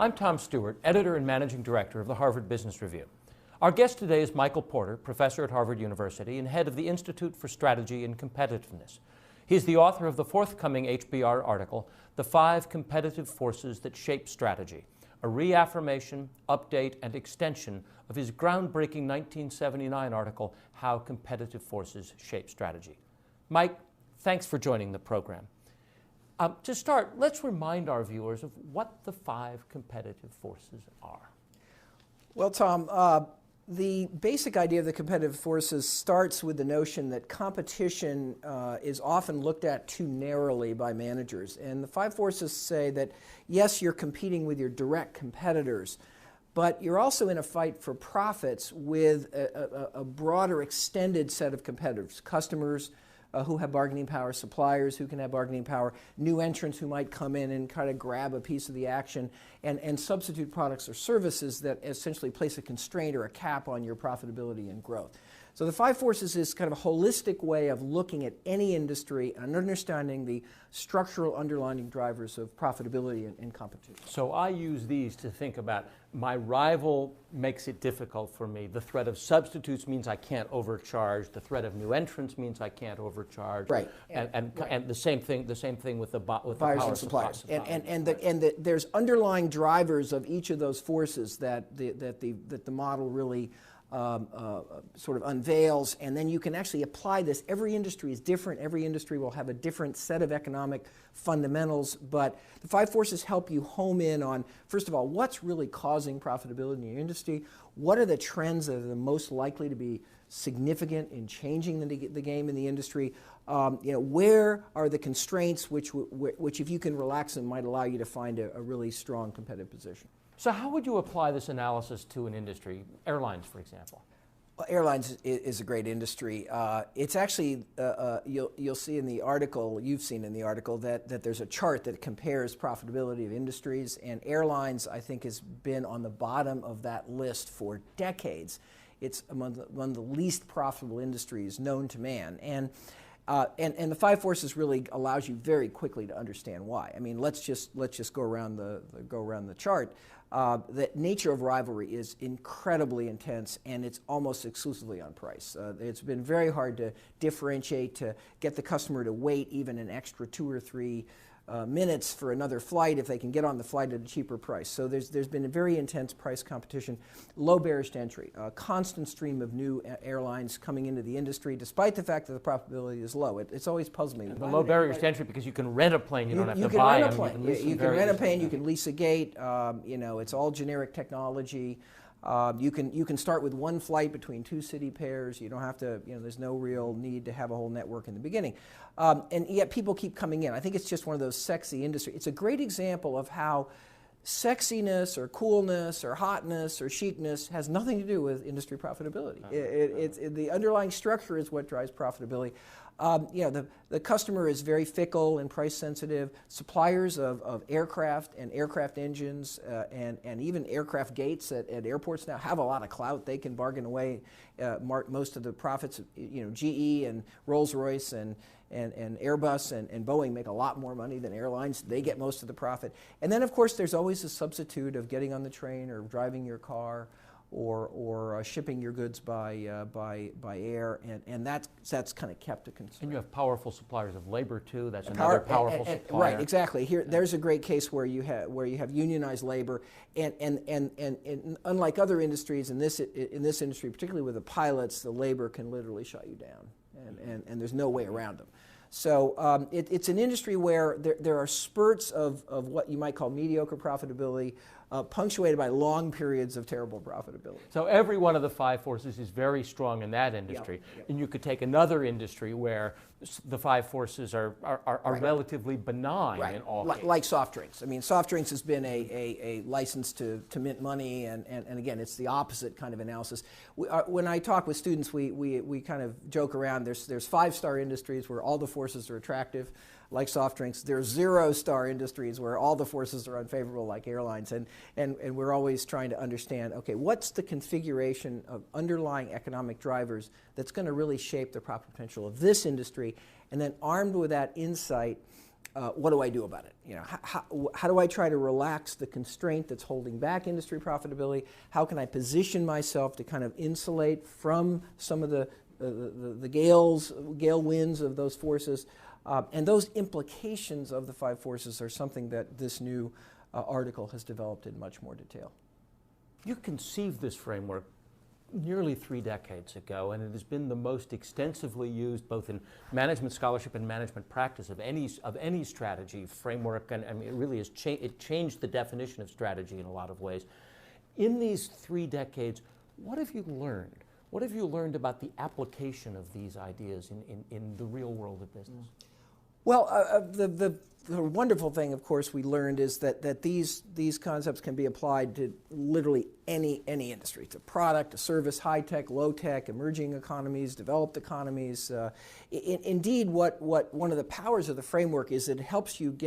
I'm Tom Stewart, editor and managing director of the Harvard Business Review. Our guest today is Michael Porter, professor at Harvard University and head of the Institute for Strategy and Competitiveness. He's the author of the forthcoming HBR article, The 5 Competitive Forces That Shape Strategy, a reaffirmation, update, and extension of his groundbreaking 1979 article, How Competitive Forces Shape Strategy. Mike, thanks for joining the program. To start, let's remind our viewers of what the 5 competitive forces are. Well, Tom, the basic idea of the competitive forces starts with the notion that competition is often looked at too narrowly by managers. And the 5 forces say that, yes, you're competing with your direct competitors, but you're also in a fight for profits with a broader, extended set of competitors, customers, who have bargaining power, suppliers who can have bargaining power, new entrants who might come in and kind of grab a piece of the action, and substitute products or services that essentially place a constraint or a cap on your profitability and growth. So the 5 forces is kind of a holistic way of looking at any industry and understanding the structural underlying drivers of profitability and competition. So I use these to think about my rival makes it difficult for me. The threat of substitutes means I can't overcharge. The threat of new entrants means I can't overcharge. Right. And the same thing with the buyers and suppliers. There's underlying drivers of each of those forces that the model really sort of unveils, and then you can actually apply this. Every industry is different. Every industry will have a different set of economic fundamentals, but the 5 forces help you home in on, first of all, what's really causing profitability in your industry? What are the trends that are the most likely to be significant in changing the game in the industry? Where are the constraints which if you can relax them, might allow you to find a really strong competitive position? So how would you apply this analysis to an industry, airlines, for example? Well, airlines is a great industry. It's actually, you'll see in the article, you've seen in the article, that there's a chart that compares profitability of industries, and airlines, I think, has been on the bottom of that list for decades. It's among the least profitable industries known to man. And the 5 forces really allows you very quickly to understand why. I mean, let's just go around the chart. The nature of rivalry is incredibly intense, and it's almost exclusively on price. It's been very hard to differentiate, to get the customer to wait even an extra 2 or 3 minutes for another flight if they can get on the flight at a cheaper price. So there's been a very intense price competition, low barriers to entry, a constant stream of new airlines coming into the industry, despite the fact that the profitability is low. It's always puzzled me. The low barriers to entry because you can rent a plane, you don't have to buy them. You can rent a plane, you can lease a gate. It's all generic technology. You can start with 1 flight between 2 city pairs. You don't have to, there's no real need to have a whole network in the beginning. And yet people keep coming in. I think it's just one of those sexy industries. It's a great example of how sexiness or coolness or hotness or chicness has nothing to do with industry profitability. The underlying structure is what drives profitability. The customer is very fickle and price sensitive. Suppliers of aircraft and aircraft engines and even aircraft gates at airports now have a lot of clout. They can bargain away most of the profits. GE and Rolls-Royce and Airbus and Boeing make a lot more money than airlines. They get most of the profit. And then, of course, there's always a substitute of getting on the train or driving your car or shipping your goods by air, and that's kind of kept a concern. And you have powerful suppliers of labor too. That's another powerful supplier. Right, exactly. There's a great case where you have unionized labor, and unlike other industries, in this industry, particularly with the pilots, the labor can literally shut you down, and there's no way around them. So it's an industry where there are spurts of what you might call mediocre profitability, punctuated by long periods of terrible profitability. So every one of the 5 forces is very strong in that industry. Yep. And you could take another industry where the 5 forces are right. Relatively benign right. in all cases. Like soft drinks. I mean, soft drinks has been a license to mint money, and again, it's the opposite kind of analysis. When I talk with students, we kind of joke around. There's 5-star industries where all the forces are attractive, like soft drinks. There's 0-star industries where all the forces are unfavorable, like airlines. And we're always trying to understand, okay, what's the configuration of underlying economic drivers that's going to really shape the profit potential of this industry? And then armed with that insight, what do I do about it? You know, how do I try to relax the constraint that's holding back industry profitability? How can I position myself to kind of insulate from some of the gale winds of those forces? And those implications of the 5 forces are something that this new article has developed in much more detail. You conceived this framework nearly 3 decades ago, and it has been the most extensively used both in management scholarship and management practice of any strategy framework, and I mean, it really has it changed the definition of strategy in a lot of ways. In these 3 decades, what have you learned? What have you learned about the application of these ideas in the real world of business? Well, the wonderful thing, of course, we learned is that these concepts can be applied to literally any industry. It's a product, a service, high tech, low tech, emerging economies, developed economies. Indeed, what one of the powers of the framework is it helps you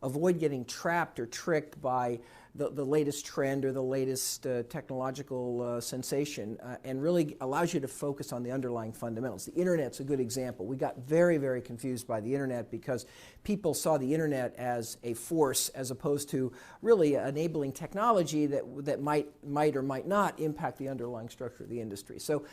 avoid getting trapped or tricked by the latest trend or the latest technological sensation, and really allows you to focus on the underlying fundamentals. The internet's a good example. We got very, very confused by the internet because people saw the internet as a force as opposed to really enabling technology that might or might not impact the underlying structure of the industry. So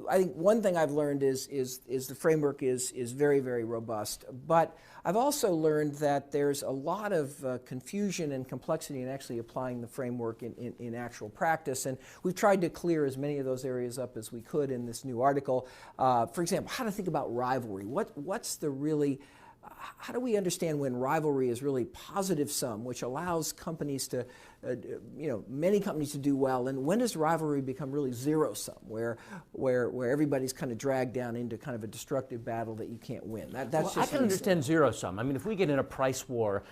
I think one thing I've learned is the framework is very, very robust. But I've also learned that there's a lot of confusion and complexity in actually applying the framework in actual practice, and we've tried to clear as many of those areas up as we could in this new article. For example, how to think about rivalry. How do we understand when rivalry is really positive sum, which allows companies to, many companies to do well, and when does rivalry become really zero sum, where everybody's kind of dragged down into kind of a destructive battle that you can't win? I can understand zero sum. I mean, if we get in a price war,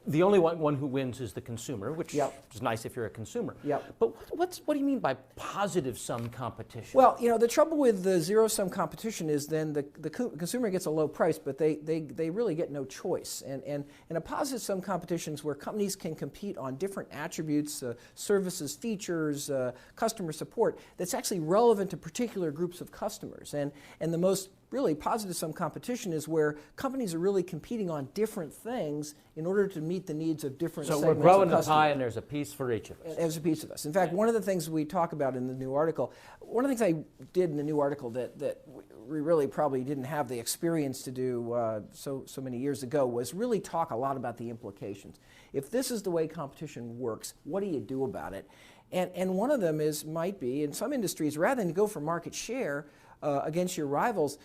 the only one who wins is the consumer, which is nice if you're a consumer. But what do you mean by positive sum competition? Well, the trouble with the zero-sum competition is then the consumer gets a low price, but they really get no choice. And a positive sum competition is where companies can compete on different attributes, services, features, customer support, that's actually relevant to particular groups of customers. And the most really positive sum competition is where companies are really competing on different things in order to meet the needs of different segments of customers. So we're growing the pie and there's a piece for each of us. There's a piece of us. In fact, one of the things we talk about in the new article, one of the things I did in the new article that we really probably didn't have the experience to do so many years ago was really talk a lot about the implications. If this is the way competition works, what do you do about it? And one of them might be, in some industries, rather than go for market share against your rivals,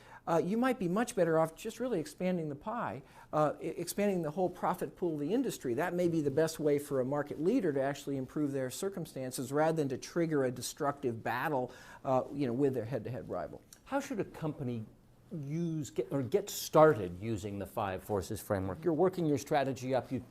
you might be much better off just really expanding the pie, expanding the whole profit pool of the industry. That may be the best way for a market leader to actually improve their circumstances rather than to trigger a destructive battle with their head-to-head rival. How should a company get started using the 5 forces framework? You're working your strategy up, you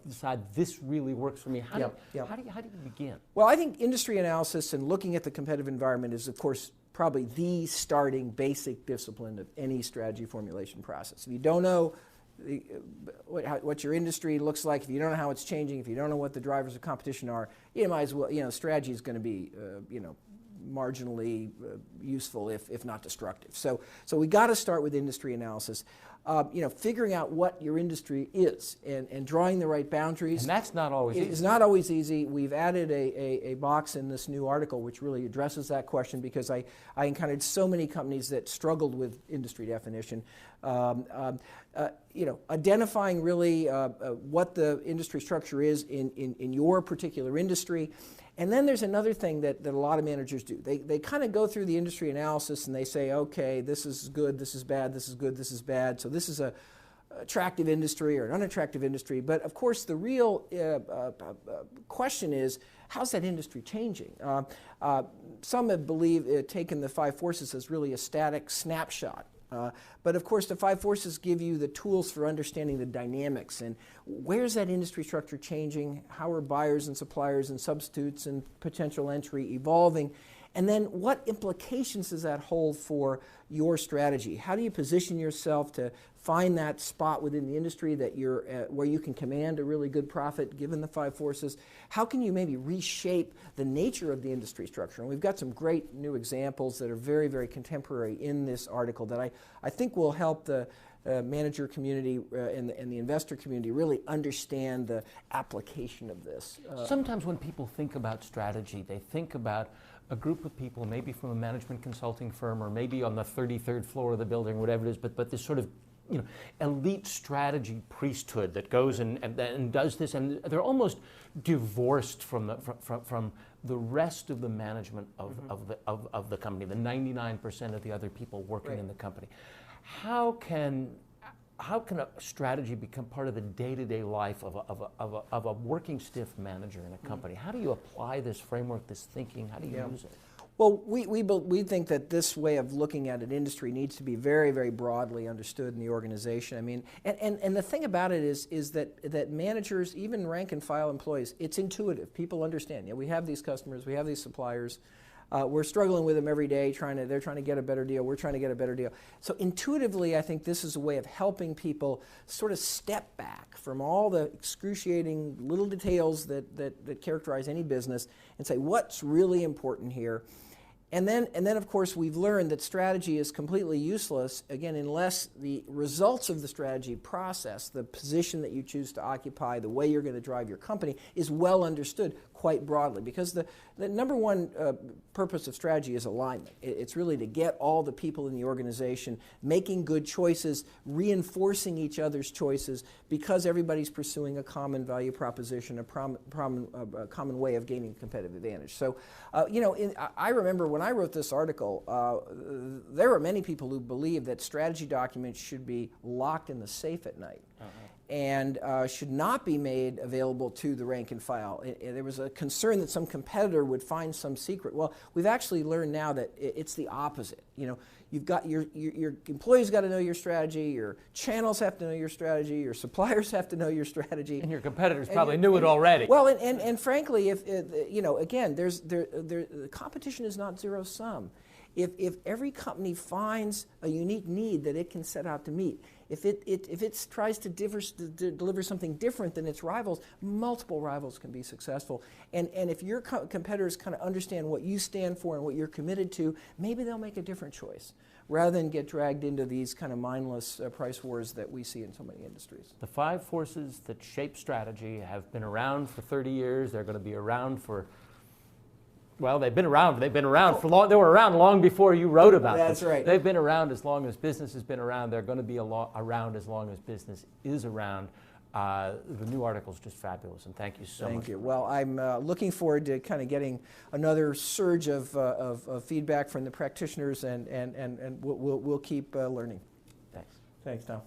decide this really works for me. How do you begin? Well, I think industry analysis and looking at the competitive environment is, of course, probably the starting basic discipline of any strategy formulation process. If you don't know what your industry looks like, if you don't know how it's changing, if you don't know what the drivers of competition are, you might as well, strategy is going to be, marginally useful if not destructive. So we got to start with industry analysis. Figuring out what your industry is and drawing the right boundaries. And that's not always easy. It's not always easy. We've added a box in this new article which really addresses that question because I encountered so many companies that struggled with industry definition. Identifying really what the industry structure is in your particular industry. And then there's another thing that a lot of managers do. They kind of go through the industry analysis and they say, okay, this is good, this is bad, this is good, this is bad. So this is a attractive industry or an unattractive industry. But of course, the real question is, how's that industry changing? Some have taken the 5 forces as really a static snapshot. But of course, the 5 forces give you the tools for understanding the dynamics and where's that industry structure changing, how are buyers and suppliers and substitutes and potential entry evolving, and then what implications does that hold for your strategy? How do you position yourself to find that spot within the industry that where you can command a really good profit given the 5 forces? How can you maybe reshape the nature of the industry structure? And we've got some great new examples that are very, very contemporary in this article that I think will help the manager community and the investor community really understand the application of this. Sometimes when people think about strategy, they think about a group of people, maybe from a management consulting firm or maybe on the 33rd floor of the building, whatever it is, but this sort of elite strategy priesthood that goes and does this, and they're almost divorced from the rest of the management of the company, the 99% of the other people working in the company. How can a strategy become part of the day-to-day life of a working stiff manager in a company? How do you apply this framework, this thinking? How do you use it? Well, we think that this way of looking at an industry needs to be very, very broadly understood in the organization. I mean, and the thing about it is that managers, even rank and file employees, it's intuitive. People understand. We have these customers, we have these suppliers. We're struggling with them every day. They're trying to get a better deal. We're trying to get a better deal. So intuitively, I think this is a way of helping people sort of step back from all the excruciating little details that characterize any business and say, what's really important here? And then, of course, we've learned that strategy is completely useless, again, unless the results of the strategy process, the position that you choose to occupy, the way you're going to drive your company, is well understood quite broadly. Because the number one purpose of strategy is alignment. It's really to get all the people in the organization making good choices, reinforcing each other's choices, because everybody's pursuing a common value proposition, a common way of gaining competitive advantage. So, I remember when I wrote this article, there were many people who believed that strategy documents should be locked in the safe at night. And should not be made available to the rank and file. There was a concern that some competitor would find some secret. Well, we've actually learned now that it's the opposite. You've got your employees got to know your strategy, your channels have to know your strategy, your suppliers have to know your strategy, and your competitors probably knew it already. Well, and frankly, if again, the competition is not zero sum. If every company finds a unique need that it can set out to meet, if it tries to deliver something different than its rivals, multiple rivals can be successful. And if your competitors kind of understand what you stand for and what you're committed to, maybe they'll make a different choice rather than get dragged into these kind of mindless price wars that we see in so many industries. The 5 forces that shape strategy have been around for 30 years. They're going to be around for, well, they've been around for long. They were around long before you wrote about them. That's right. They've been around as long as business has been around. They're going to be around as long as business is around. The new article is just fabulous, and thank you so much. Thank you. Well, I'm looking forward to kind of getting another surge of feedback from the practitioners, and we'll keep learning. Thanks. Thanks, Tom.